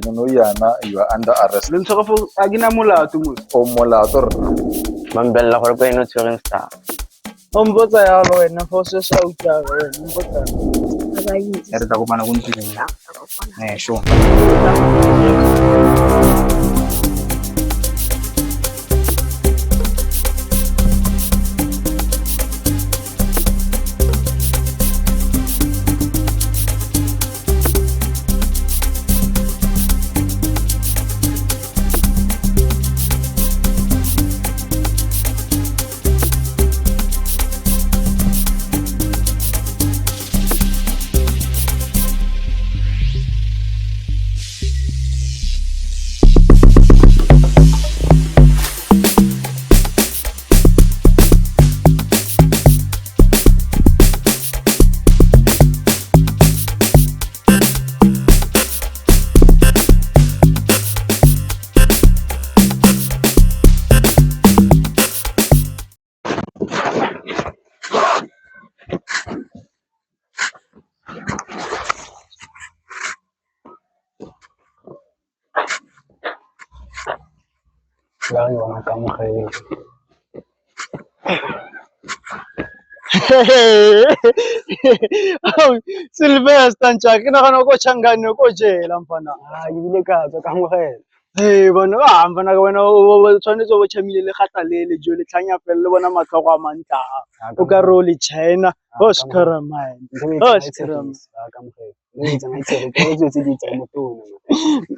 Munhu yana, you are under arrest. Le ntshwara for a ke na molato mo. O molato re. Mambella gore ko eno tshwereng star. O mpotsa yalo wena for se sa utlwa wena mpotsa. Re tla kopana go ntse. Sure. Lagi wala ka mo kayo. Sylvester ntjaka ke nagana ko changane ko jela mfana. Ibile ka tswa ka mogela. Bona ba mfana ka wena o tshwanetse o chamile le gatalele jo le tlhanya fela le bona matlhogo a mantla. O ka ro le China, o skara mine. O skara Ka mogela. Le tsena itse ke go tse di tsa motona.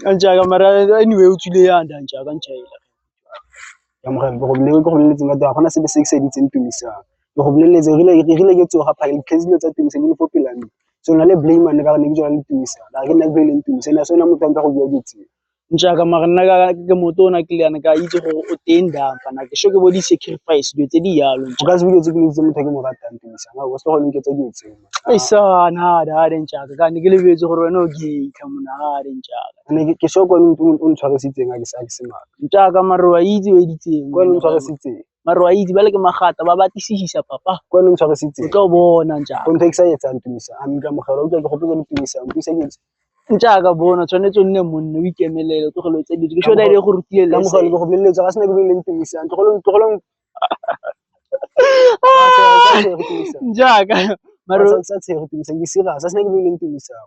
ntjaka mara anyway o tsile ya nda ntjaka ntjela. Ya mogela go le tsenga twa gona se be se di tseng tumisang. Go boleletse rile ke tsoga phale cancel tsa tumisang le populane. So na le blame man ka ne ke jwa le tumisang. La ke nna ke le tumisang na sona motho ka go bua ditse. Ntjaka mara nna ke motona ke le yana ka itse gore o teng da mfana ke sho ke body sacrifice dio tse di yalo O ka se bile tse ke le tse motho ke mo ratang tumisang. Ga go se go le ke tse di tseng. Sana da ntjaka ka ne ke lebetse gore wena o gay ka mona ga ntjaka. Ne ke sho go o ntshwaresitseng a ke sa ke se maka. Ntjaka mara wa itse we ditseng. Go le ntshwaresitseng. Mara wa itse ba le ke magata ba batisisa papa. Go le ntshwaresitseng. O tlo bona ntjaka. Go ntse ke sa etsa tumisang. A mi ka mogela o tla ke go pele tumisang. Tumisang ke ntjaka bona tshwanetse o nne monne o ikemelele go tlogeletse ditso ke shona ile go rutile ka le mogela go boleletsa ga sena ke bile tumisang. Tlogolong ntjaka mara sa tshego tumisang ke sira sa sena ke bile tumisang.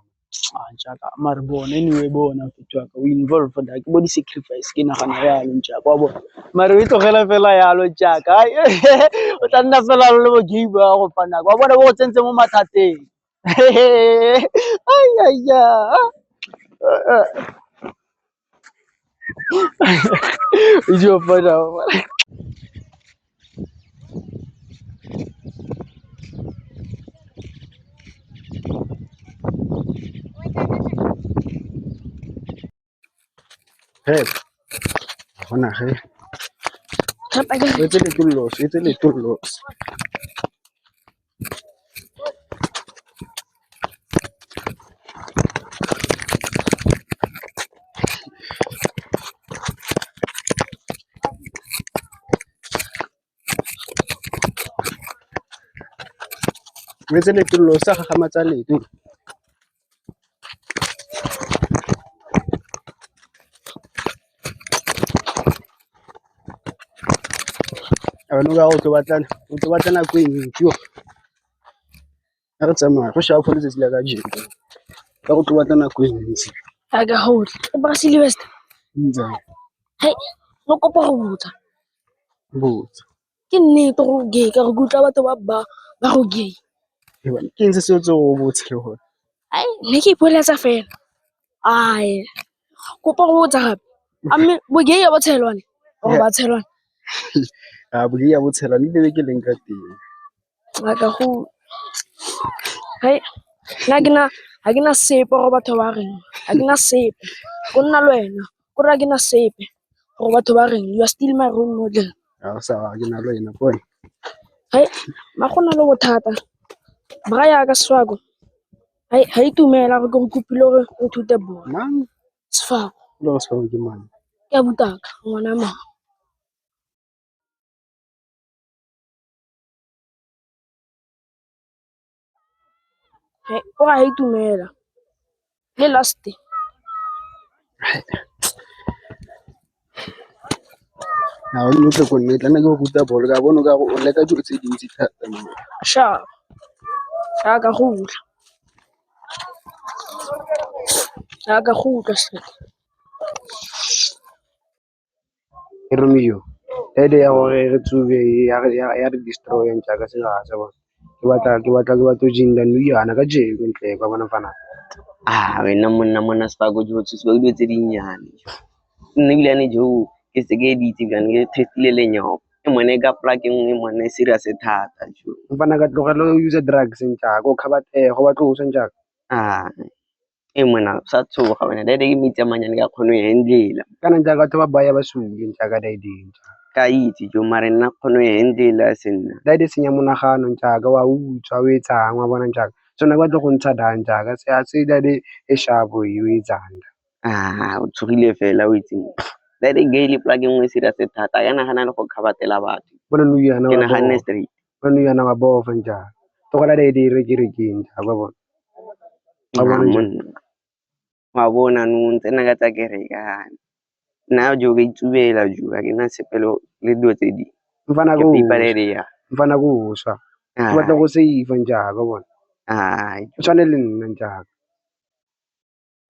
ntjaka mara bona anyway bona fetwaka we involve for that body sacrifice ke nagana yalo ntjaka wa bona mara o tlogela fela yalo ntjaka o tla nna fela le bo gay ba go fana wa bona bo tsentse mo mathateng ay ijo fana Hey. Hona he. It's a little loss. It's a little loss sa gamatsa letu. Abantu ga o tlo batlana go intšho. Re tsamaya go sha police se la ka jeno. Ka go tlo batlana go intšho. Aga hold. Ba Sylvester. Ntse. Hey, no kopa go botsa. Botsa. Ke nnete go gay ka go tla batho ba go gay. Ke ntse se tso go botsa le gore. Ai, ne ke ipoeletsa fela. Ai, kopa go botsa gape. Amme bo gay ba tshelwane. Go ba tshelwane. A bo ya botshela le be ke leng ka teng. Aga go. Hey, ha ke na sepe go batho ba reng. Ha ke na sepe. Go nna le wena. Go ra ke na sepe. Go batho ba reng. You are still my role model. A sa ke na le ena boy. Hai, ma go na le bothata. Bra ya ka swago. Hai, ha itumela go kopile gore o thute bolo. Mang? Sfa. Lo se ke mang. Ke a butaka ngwana ma. Hai, o ga itumela. Le last. Ha o tlo connect nna ke go ruta ball ka bona ka go o leka dilo tse dintsi thata mo. Sharp. Ya ka gutla. Ya ka gutla se. Ke Romeo. Ede ya gore re tsube ya re destroy ntja ka se ga sa bona. Ke batla go jinda nou yana ka je go ntle ka bona fana. Wena monna Sefako jo se ba dilo tse dinnyane. Nne bilane jo ke se ke ditse bilane ke testile lenyopo. E mone ka plug nngwe mone serious thata jo. Mfana ka tlogela go use drugs ntja go khabatego ba tlo go ntja. E mona sa tsoga wena dai ke mitse manyane ka kgono e handlela. Kana ntja ka thoba baya ba suile ntja ka dai dintsha. Ka itse jo mare nna kgono e handlela senna. Dai de senya monagano ntja ka wa utswa o etsang wa bona ntja. Tsona ba tlo go ntsha danja ka se a se dai e shabo e etsang. O tsogile fela o itseng. Dai de gale plug nngwe serious thata yana gana le go khabatela batho. Bona nou yana Ke wa nagane straight. bona nou yana wa bofa ntja. Tlogela dai di rekeng ntja ba bona. Wa bona no ntse nna ka tsa kereka nna jo ke itsubela jo ga ke na sepelo le dilo tse di Mfana ke go piparele ya mfana go uswa ke batla go save ntja ka bona. O tshwane le nna ntja.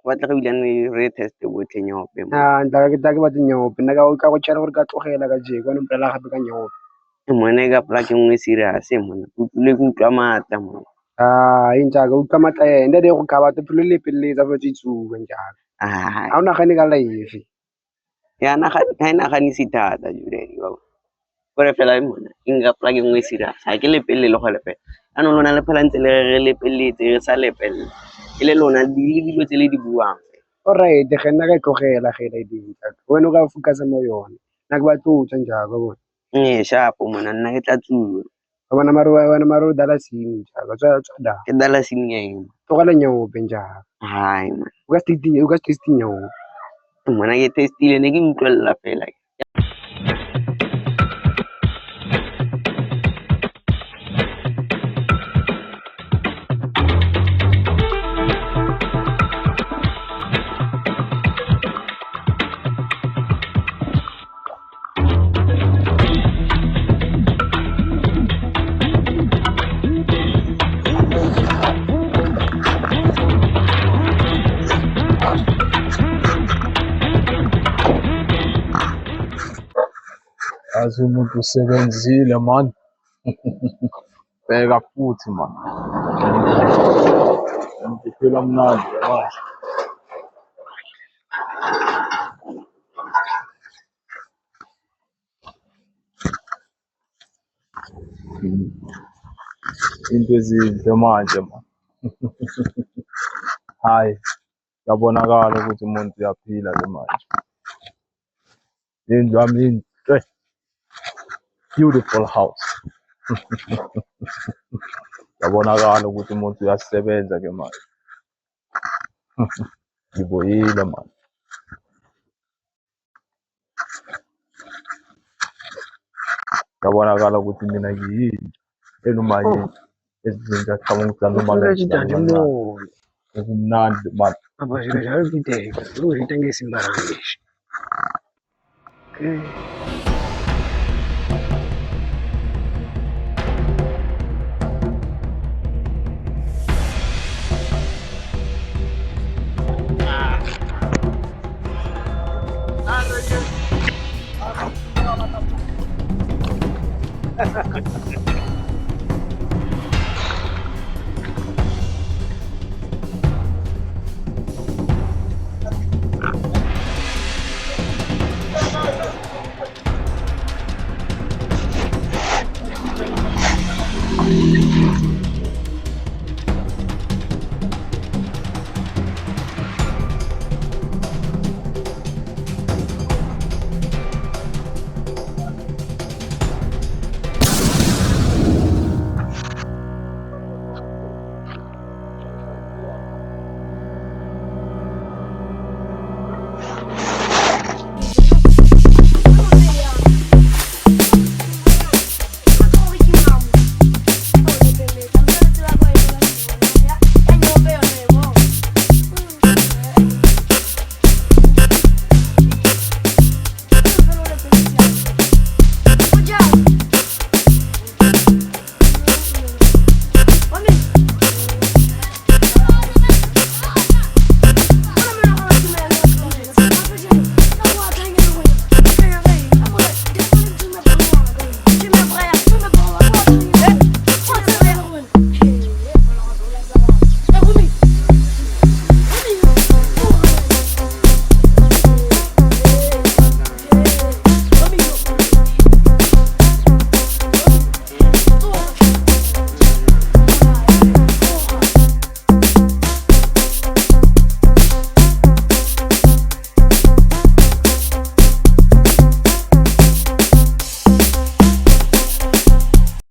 go batla go bilane re test botlhe nyope Ntla ke batla nyope nna ka go tshela gore ka tlogela ka je ka mpela gape ka nyope. mone ka plug nngwe serious mona o tlile go utlwa matla mona Ntja ka utlwa matla ende de go ka batho pelo le peletsa fa tsuba ntja. Ha ona gane ka life. ya na ga naganise thata juredi ba gore fela mona inga plug nngwe serious ha ke le pelle le go le fela ano lona le phela ntse le le pelletse re sa le pelle ile lona di dilo tse le di buang. Alright ge nna ka tlogela ge le dintsha wena o ka focus mo yone nna ke batla o tswa ntja ka bona. Sharp mona nna ke tla tsuba Ka bona maro dala sini ntja ka tswa da ke dala singeng tlogela nyope ntja. hai man O ka stay nyope. mona ke testile ne ke utlwella fela Azi umuntu usebenzile man. Bheka futhi man. Ngiphila mnandi manje. Into ezinhle manje man. Hayi, yabonakala ukuthi umuntu uyaphila ke manje. Indlu yami inhle. Beautiful house. Yabonakala ukuthi umuntu uyasebenza ke manje. Ngiboyile man. Yabonakala ukuthi mina ngiyini enuma yini ezinto aqhamuka noma kumnandi man. Abajira jalo biteko lo hitangesi imbaralisha. Okay.